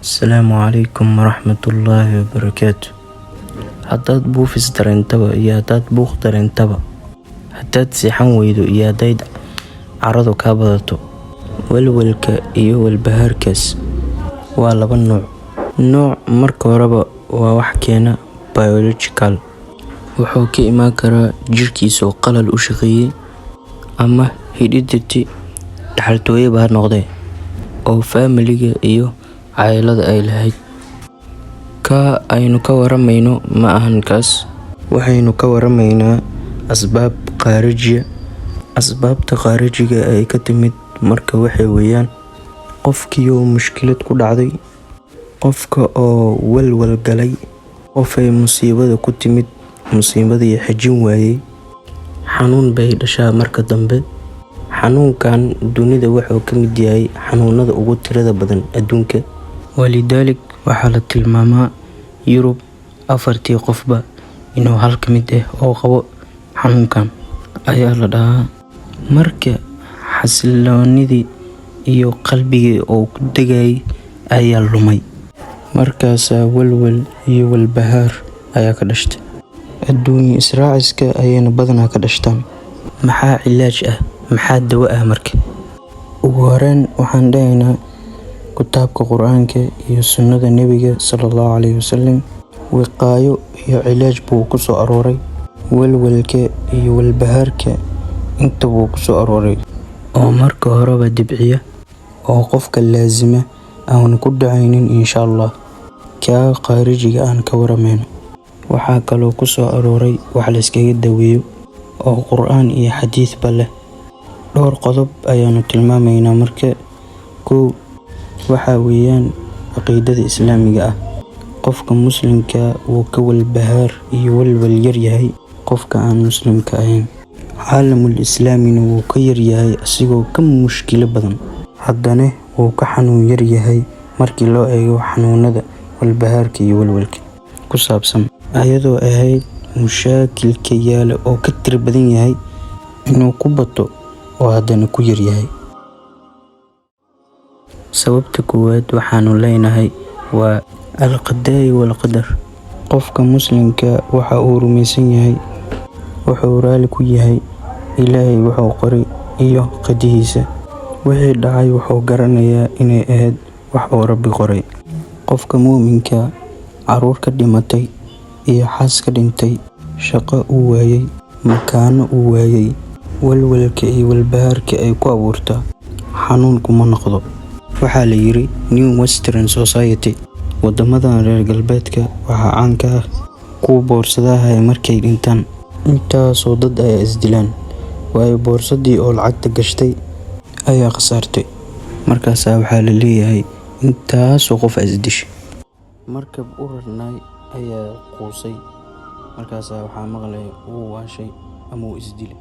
Asalaamu calaykum waraxmatullaahi wabarakaatu. Haddaad buufis dareentaba iyo haddaad buuq dareentaba, haddaad seexan weydo iyo haddayd caradu kaa badato, walwalka iyo walbahaarkaas waa laba nooc. Nooc marka horeba waa wax keena biological, wuxuu ka imaan karaa jirkiisa oo qalal u shaqeeyey ama heredity dhaxaltooyaba ha noqdee oo faamiliga iyo caylada ay lahayd. Ka aynu ka waramayno ma ahan kaas, waxaynu ka waramaynaa asbaab khaarijiya. Asbaabta khaarijiga ay ka timid marka waxay weeyaan qofkii oo mushkilad ku dhacday, qofka oo walwal galay, qofay musiibada ku timid, musiibadii xajin waayey, xanuun bay dhashaa marka dambe. Xanuunkan dunida wuxuu ka mid yahay xanuunada ugu tirada badan adduunka, walidaalik waxaa la tilmaamaa Yurub 4 qofba inuu hal ka mid oo qabo xanuunkan ayaa la dhahaa. Marka xasiloonidii iyo qalbigii oo ku degayay ayaa lumay, markaasaa walwal iyo walbahaar ayaa ka dhashtay. Adduunyo israaciska ayayna badanaa ka dhashtaan. Maxaa cilaaj ah? Maxaa dawo ah marka? Ugu horreyn waxaan dhahaynaa kitaabka Qur'aanka iyo sunnada Nebiga sallallahu alayhi wasallam wiqaayo iyo cilaaj buu ku soo arooray. Walwalka iyo walbahaarka inta buu ku soo arooray oo marka horeba dibciya oo qofka laazima aan ku dhacaynin insha Allah. Ka khaarijiga aan ka waramayno waxaa kaloo ku soo arooray wax la iskaga daweeyo oo Qur'aan iyo xadiis ba leh. Dhowr qodob ayaanu tilmaamaynaa. Marka kow waxaa weeyaan caqiidada islaamiga ah. Qofka muslimka wuu ka walbahaar iyo walwal yar yahay qofka aan muslimka ahayn. Caalamul islaamina wuu ka yar yahay asigoo ka mushkilo badan, haddana wuu ka xanuun yar yahay markii loo eego xanuunada walbahaarka iyo walwalka ku saabsan, ayadoo ahayd mushaakilka yaala oo ka tir badan yahay inuu ku bato oo haddana ku yar yahay. Sababta koowaad waxaanu leenahay waa al-qadaa wal qadar. Qofka muslimka waxa uu rumaysan yahay, wuxuu raali ku yahay Ilaahay wuxuu qoray iyo qadihiisa. Wixii dhacay wuxuu garanayaa inay ahayd wax uu Rabbi qoray. Qofka muuminka caruur ka dhimatay iyo xaas ka dhintay, shaqo uu waayay, makaano uu waayay, walwalka iyo walbahaarka ay ku abuurtaa xanuun kuma noqdo. Waxaa la yiri New Western Society, wadamadan reer galbeedka waxaa caan ka ah kuwa boorsadaha markay dhintaan intaasoo dad ay isdilaan, waayo boorsadii oo lacagta gashtay ayaa khasaartay. Markaasaa waxaa la leeyahay intaasoo qof isdishay. Markab u rarnay ayaa quusay, markaasaa waxaa maqlay wuu waashay ama wuu isdilay.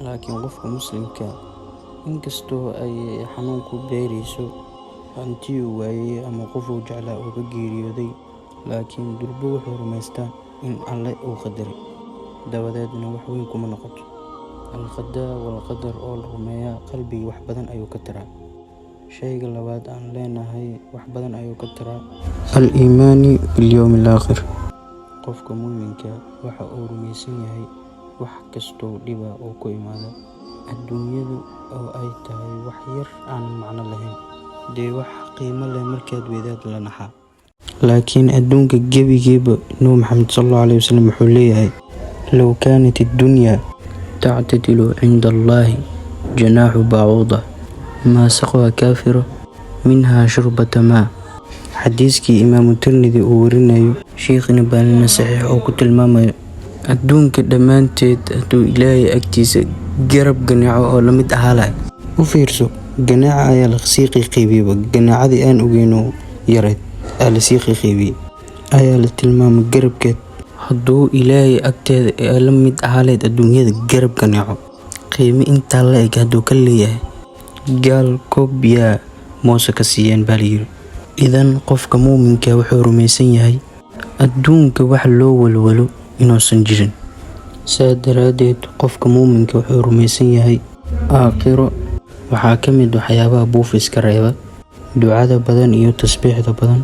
Laakiin qofka muslimka inkastoo ay xanuunku beerayso, hanti uu waayay ama qof uu jeclaa uu ka geeriyooday, laakiin durba wuxuu rumaystaa in Alle uu qadaray, dabadeedna wax weyn kuma noqoto. Al-qadaa wal qadar oo la rumeeyaa qalbiga wax badan ayuu ka taraa. Shayga labaad aan leenahay wax badan ayuu ka taraa al-iimaani bil yawmil aakhir. Qofka muuminka waxa uu rumaysan yahay wax kastoo dhiba oo ku imaada adduunyadu oo ay tahay wax yar aan macno lahayn, dee wax qiimo leh markaad weydaad la naxaa. Laakiin adduunka gebigeeba Nabi Maxamed sallallahu alayhi wasallam wuxuu leeyahay low kaanat ad-dunya tactadilu cinda Allahi janaaxu bacuuda maa saqaa kaafiru minhaa shurbata maa. xadiiskii Imaamu Tirmidhi uu warinayo Sheikhna Baalina saxiix oo ku tilmaamayo adduunka dhammaanteed hadduu Ilaahay agtiisa garab ganaaco oo la mid ahaa lahay. U fiirso, ganaaca ayaa la sii qiiqaybiyeyba, ganaacadii aan ogeyno yareed ayaa la sii qiiqaybiyey, ayaa la tilmaamay garabkeed. Hadduu Ilaahay agteeda ee la mid ahaa lahayd adduunyada garab ganaaco, qiime intaa la eg hadduu ka leeyahay, gaal koob biyaa moose ka siiyeen baa la yiri. Idan qofka muuminka wuxuu rumaysan yahay adduunka wax loo walwalo inuusan jirin. Saa daraadeed qofka muuminka wuxuu rumaysan yahay aakhiro waxaa ka mid waxyaabaha buufiska reeba ducada badan iyo tasbiixda badan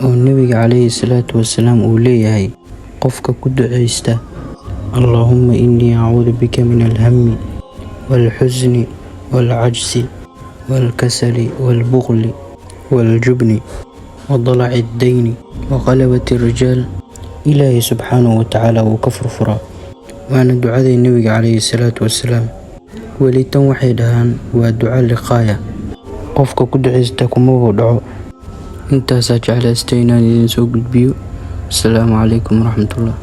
oo nabiga calayhi salaatu wasalaam uu leeyahay qofka ku duceysta Allahumma innii acuudu bika min alhammi والحزن والعجز والكسل والبخل والجبن وضلع الدين وغلبة الرجال إلهي سبحانه وتعالى وكفر فرا وأنا دعاء النبي عليه الصلاة والسلام وليتن وحيدهان ودعاء لقاية قفك كدعيستكم ودعو انت ساجعل استيناني سوق البيو. السلام عليكم ورحمة الله.